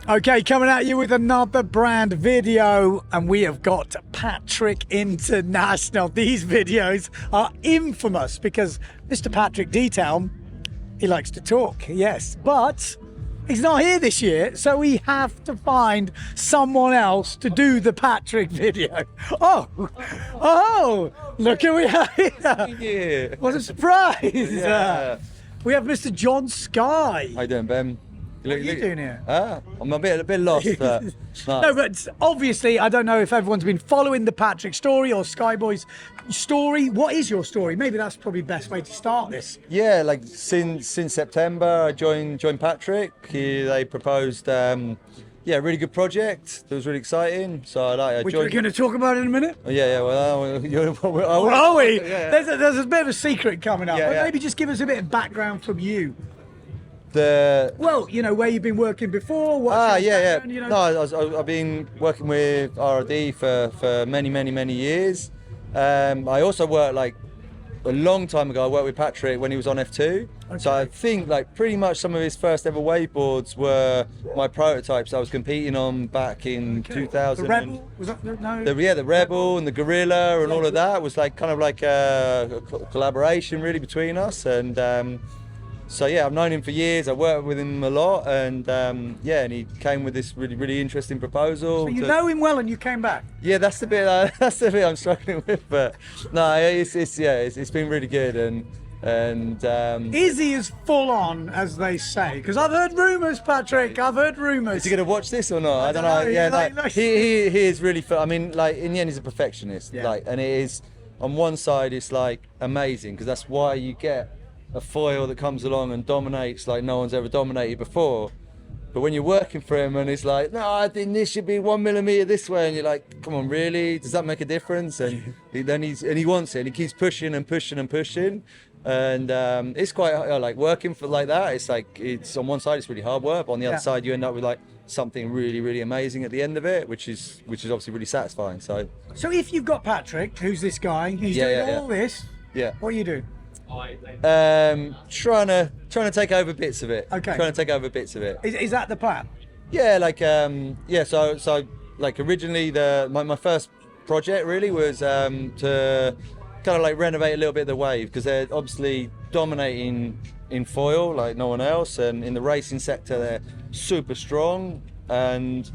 Okay, coming at you with another brand video, and we have got Patrik International. These videos are infamous because Mr. Patrik Detail, he likes to talk, yes, but he's not here this year, so we have to find someone else to do the Patrik video. Oh, look who we have here. What a surprise. Yeah. We have Mr. John Skye. How you doing, Ben? What are you doing here? I'm a bit lost, but no, but obviously, I don't know if everyone's been following the Patrik story or Skyboy's story. What is your story? Maybe that's probably the best way to start this. yeah, like since September, I joined Patrik. They proposed, really good project. It was really exciting. So I Which joined. we're going to talk about in a minute. Yeah. Well, Are we? Yeah. There's a bit of a secret coming up. Yeah, But yeah. maybe just give us a bit of background from you. Well, where you've been working before. What's your background, you know? No, I've been working with R&D for many years. I also worked like a long time ago. I worked with Patrik when he was on F2. Okay. So I think like pretty much some of his first ever wakeboards were my prototypes I was competing on back in 2000. The Rebel? Was that no? The Rebel and the Gorilla and all of that was like kind of like a collaboration really between us. And so yeah, I've known him for years. I worked with him a lot, and and he came with this really interesting proposal. So you know him well, and you came back. Yeah, that's the bit I'm struggling with. But no, it's been really good, and Is he as full on as they say? Because I've heard rumours, Patrik. I've heard rumours. Is he gonna watch this or not? I don't know. know. Yeah, Like- he is really. I mean, like in the end, he's a perfectionist. Yeah. Like, and it is on one side, it's like amazing because that's why you get a foil that comes along and dominates like no one's ever dominated before. But when you're working for him and it's like, no, I think this should be 1 millimeter this way, and you're like, come on, really? Does that make a difference? And he wants it, and he keeps pushing and pushing and pushing. And it's quite like working for like that. It's like it's on one side it's really hard work, but on the other side you end up with like something really amazing at the end of it, which is obviously really satisfying. So if you've got Patrik, who's this guy? He's doing all this. Yeah. What are you doing? Trying to take over bits of it. Okay. Trying to take over bits of it. Is that the plan? Yeah, like so like originally my first project really was to kind of like renovate a little bit of the wave because they're obviously dominating in foil like no one else, and in the racing sector they're super strong, and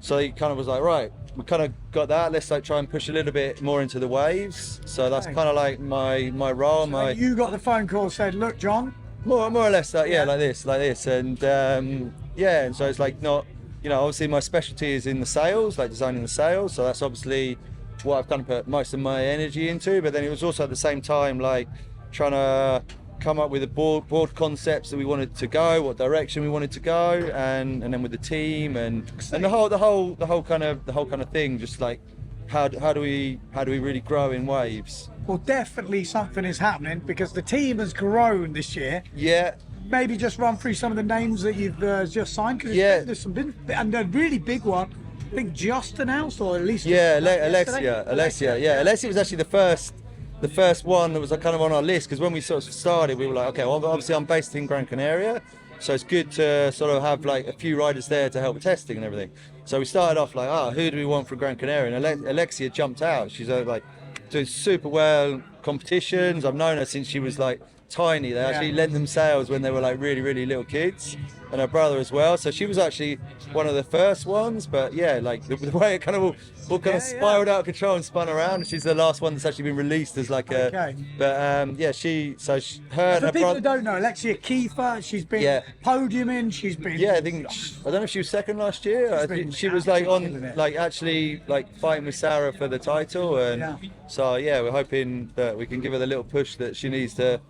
so he kind of was like, right, we kind of got that, let's like try and push a little bit more into the waves. So that's kind of like my role. And you got the phone call, said, look, John. More or less like like this, and and so it's like not, obviously my specialty is in the sails, like designing the sails, so that's obviously what I've kind of put most of my energy into. But then it was also at the same time like trying to come up with the board concepts that we wanted to go, what direction we wanted to go, and then with the team and the whole kind of thing, just like how do we really grow in waves. Well, definitely something is happening because the team has grown this year. Yeah. Maybe just run through some of the names that you've just signed, because there's some big, and a really big one, I think just announced, or at least Alessia. Alessia was actually the first one that was like kind of on our list, because when we sort of started we were like, okay, well obviously I'm based in Gran Canaria, so it's good to sort of have like a few riders there to help with testing and everything. So we started off like, who do we want from Gran Canaria? And Alessia jumped out. She's like doing super well competitions. I've known her since she was like tiny. They actually lent them sails when they were like really little kids, and her brother as well. So she was actually one of the first ones. But yeah, like the way it kind of all kind of spiraled out of control and spun around. She's the last one that's actually been released as like a. Okay. But her and For her people brother. who don't know, Alessia Kiefer, she's been podiuming. She's been. Yeah, I think I don't know if she was second last year. I think she was like on like actually like fighting with Sarah for the title, and so we're hoping that we can give her the little push that she needs to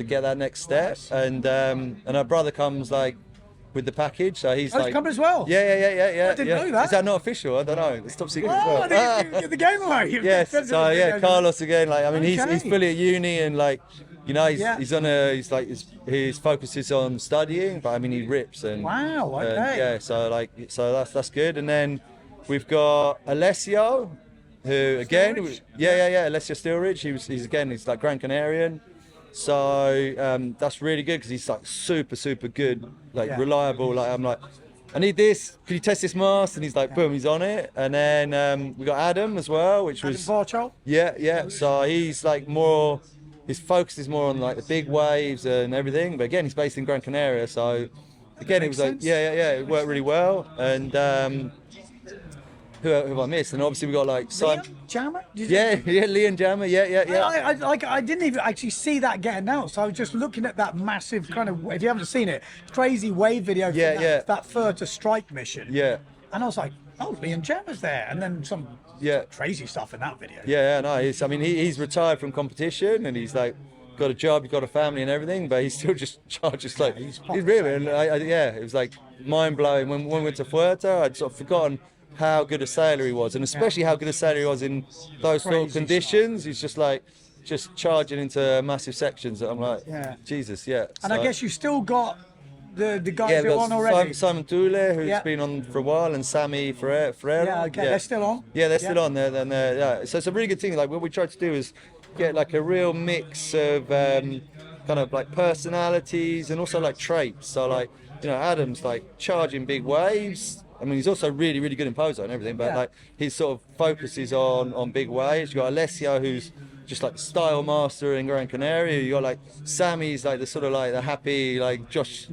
get that next step. And her brother comes like with the package, so he's like coming as well. Yeah. I didn't know that. Is that not official? I don't know. It's top secret as Oh, well. I think you get the game away. Yes. So Carlos again. Like I mean, he's fully at uni, and like his focus is on studying, but I mean he rips and wow. Okay. So that's good. And then we've got Alessio, who again, Alessio Steelridge. He's like Gran Canarian. So that's really good because he's like super good, like reliable. Like I'm like, I need this. Can you test this mast? And he's like, boom, he's on it. And then we got Adam as well, which was Barcho? yeah. So he's like more. His focus is more on like the big waves and everything. But again, he's based in Gran Canaria, so again it was like it worked really well. And who have I missed? And obviously we got like Jammer? Liam Jammer, I didn't even actually see that get announced. I was just looking at that massive kind of, if you haven't seen it, crazy wave video from that Fur to Strike mission. Yeah. And I was like, oh, Liam Jammer's there. And then some crazy stuff in that video. No, he's retired from competition and he's like got a job, he's got a family and everything, but he still just charges like, he's really, and it was like mind blowing. When we went to Fuerte, I'd sort of forgotten how good a sailor he was, and especially how good a sailor he was in those sort of conditions. He's just like charging into massive sections that I'm like, Jesus, And I guess you still got the guys who are on already. Simon Tule, who's been on for a while, and Sammy Ferreira. They're still on. Yeah, they're still on. So it's a really good thing. Like what we tried to do is get like a real mix of kind of like personalities and also like traits. So like Adam's like charging big waves. I mean, he's also really, really good in poser and everything, but like his sort of focus is on big waves. You got Alessio, who's just like the style master in Gran Canaria. You got like Sammy's like the sort of like the happy like Josh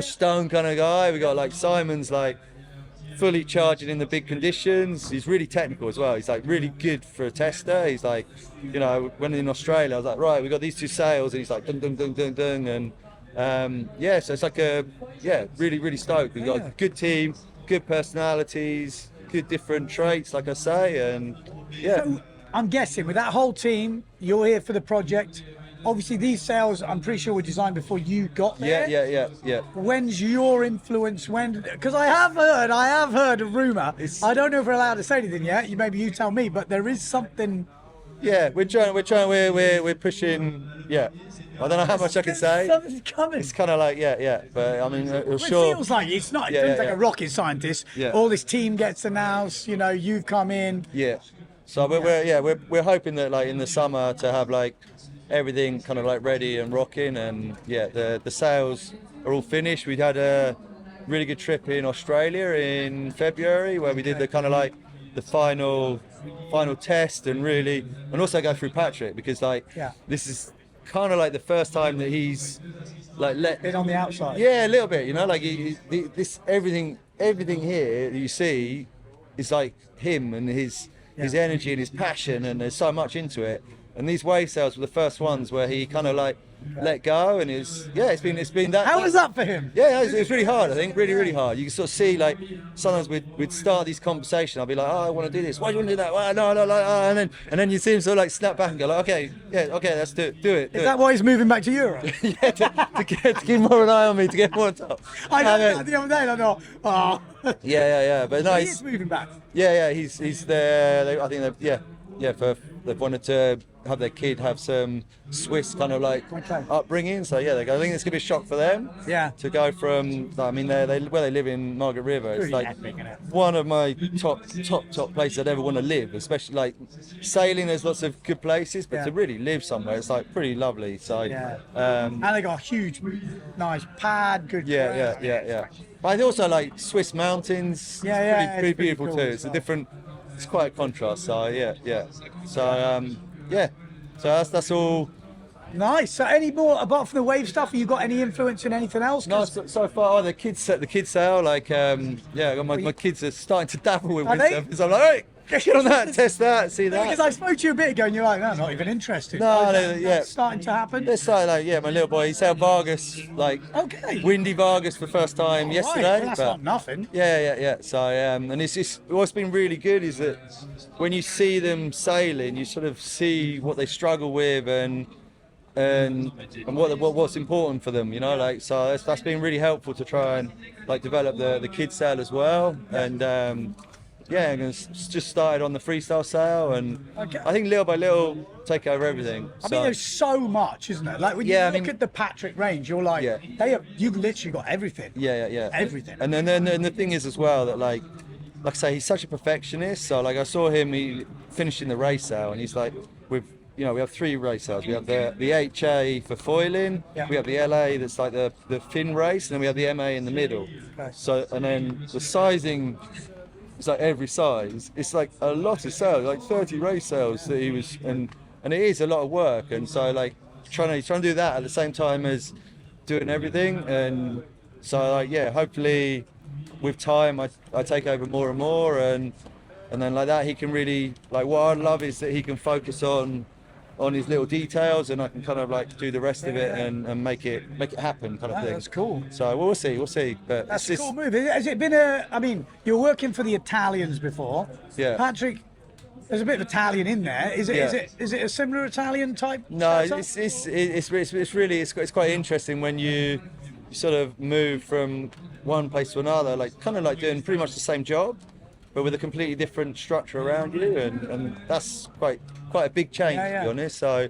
Stone kind of guy. We got like Simon's like fully charging in the big conditions. He's really technical as well. He's like really good for a tester. He's like, when in Australia, I was like, right, we got these two sails, and he's like dung dung dung dung dung, and so it's like really, really stoked. We got a good team. Good personalities, good different traits, like I say, and So I'm guessing with that whole team, you're here for the project. Obviously, these sails, I'm pretty sure were designed before you got there. Yeah. When's your influence? Because I have heard a rumor. I don't know if we're allowed to say anything yet. Maybe you tell me, but there is something. Yeah, we're pushing. Yeah. I don't know how much I can say. Something's coming. It's kind of like, but I mean, it feels like it's not. It feels like a rocket scientist. Yeah. All this team gets announced. You've come in. Yeah. So we're hoping that like in the summer to have like everything kind of like ready and rocking, and the sails are all finished. We had a really good trip in Australia in February where we did the kind of like the final test and also go through Patrik because this is kind of like the first time that he's like been on the outside. Yeah, a little bit, like this everything here that you see is like him and his energy and his passion, and there's so much into it. And these wave sails were the first ones where he kind of like let go, and it's been that. How was that for him? Yeah, it was really hard. I think really hard. You can sort of see like sometimes we'd start these conversations. I'll be like, I want to do this. Why do you want to do that? Well, no, and then you see him sort of like snap back and go like, okay, let's do it. Is that why he's moving back to Europe? to keep more an eye on me, to get more on top. I know that the other day, and I thought, oh. Yeah. But no, he's moving back. Yeah, he's there. I think they've wanted to have their kid have some Swiss kind of like upbringing. So I think it's gonna be a shock for them. Yeah. To go from, I mean, where they live in Margaret River, it's like one of my top places I'd ever want to live. Especially like sailing, there's lots of good places, but to really live somewhere, it's like pretty lovely. So and they got a huge, nice pad. Good. Yeah. But also like Swiss mountains. Yeah, pretty beautiful cool too. It's a different. It's quite a contrast. So So that's all. Nice. So any more apart from the wave stuff? Have you got any influence in anything else? No, so far the kids sail. Like I got my kids are starting to dabble with windsurfing. So I'm like, all right, get on that, test that, see that. Because I spoke to you a bit ago and you're like, no, not even interested. No, that's starting to happen. They're starting like, my little boy, he sailed Vargas, like windy Vargas for the first time yesterday. Right. Well, that's not nothing. Yeah. So and it's just what's been really good is that when you see them sailing, you sort of see what they struggle with and what's important for them, like so that's been really helpful to try and like develop the kids sail as well. And and it's just started on the freestyle sail, and I think little by little take over everything. I mean, there's so much, isn't there? Like when you look at the Patrik range, you're like, you've literally got everything. Yeah. Everything. And then the thing is as well that like I say, he's such a perfectionist. So like I saw him, he finishing the race sail, and he's like with you know, we have 3 race sails. We have the HA for foiling. Yeah. We have the LA that's like the fin race, and then we have the MA in the middle. Okay. So, and then the sizing, it's like every size. It's like a lot of sails, like 30 race sails that he was, and it is a lot of work. And so like trying to do that at the same time as doing everything. And so like, yeah, hopefully with time I take over more and more, and then like that he can really, like, what I love is that he can focus on his little details, and I can kind of like do the rest of it and make it happen, kind of thing. That's cool. So we'll see. But That's a cool move. Has it been I mean, you're working for the Italians before. Yeah. Patrick, there's a bit of Italian in there. Is it a similar Italian type? No, setup? it's really quite interesting when you sort of move from one place to another, like kind of like doing pretty much the same job, but with a completely different structure around you, and that's quite a big change, to be honest. So,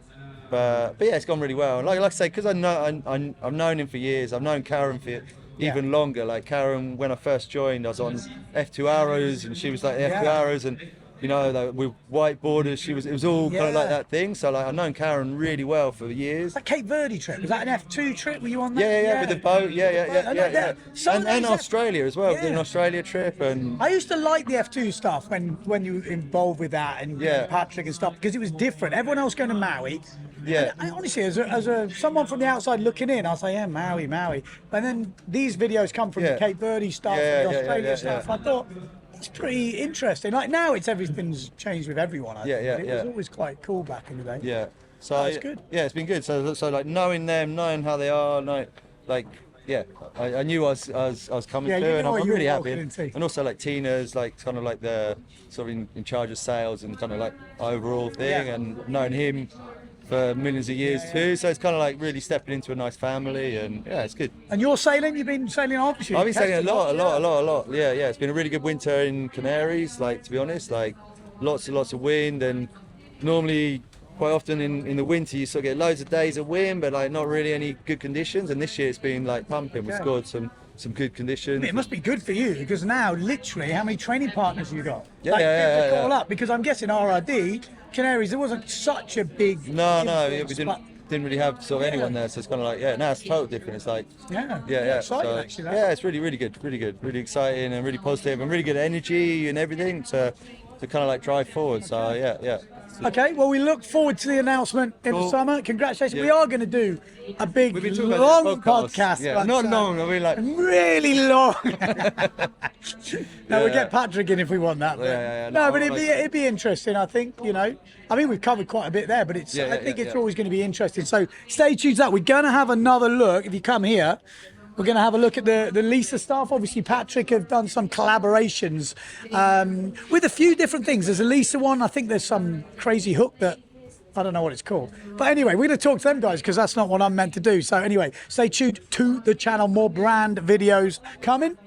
but yeah, it's gone really well. And like I say, because I've known him for years. I've known Karen for even longer. Like Karen, when I first joined, I was on F2 Arrows, and she was like the F2 Arrows, and you know, like, with white borders, it was all kind of like that thing. So like I've known Karen really well for years. That Cape Verde trip, was that an F2 trip? Were you on that? Yeah, with the boat, yeah. And Australia as well, did an Australia trip. And I used to like the F2 stuff when you were involved with that and Patrick and stuff, because it was different. Everyone else going to Maui. Yeah. And I honestly, as a someone from the outside looking in, I was like, yeah, Maui. And then these videos come from the Cape Verde stuff, and the Australia stuff. I thought, it's pretty interesting. Like now, everything's changed with everyone. It was always quite cool back in the day. Yeah. So it's good. Yeah, it's been good. So like knowing them, knowing how they are, like I knew I was coming through, and I'm really happy. And also like Tina's like kind of like the sort of in charge of sales and kind of like overall thing, and knowing him for millions of years too, so it's kind of like really stepping into a nice family, and yeah, it's good. And you're sailing? You've been sailing off? I've been sailing a lot. Yeah, it's been a really good winter in Canaries. Like, to be honest, like lots of wind, and normally quite often in the winter you sort of get loads of days of wind, but like not really any good conditions. And this year it's been like pumping. We've scored some good conditions. It must be good for you, because now literally how many training partners you got? Yeah. All up, because I'm guessing RRD Canaries, there wasn't such a big no, we didn't really have sort of anyone there, so it's kind of like now it's totally different. It's like exciting, so, actually, it's really good, really exciting and really positive and really good energy and everything to kind of like drive forward. So yeah. Okay, well, we look forward to the announcement in the summer. Congratulations. Yeah. We are going to do a big, long podcast. Yeah, not long. I mean, like really long. We'll get Patrik in if we want that. But it'd be interesting, I think, you know. I mean, we've covered quite a bit there, but I think it's always going to be interesting. So stay tuned to that. We're going to have another look. If you come here, we're going to have a look at the Lisa stuff. Obviously, Patrik have done some collaborations with a few different things. There's a Lisa one. I think there's some crazy hook that I don't know what it's called. But anyway, we're going to talk to them guys, because that's not what I'm meant to do. So anyway, stay tuned to the channel. More brand videos coming.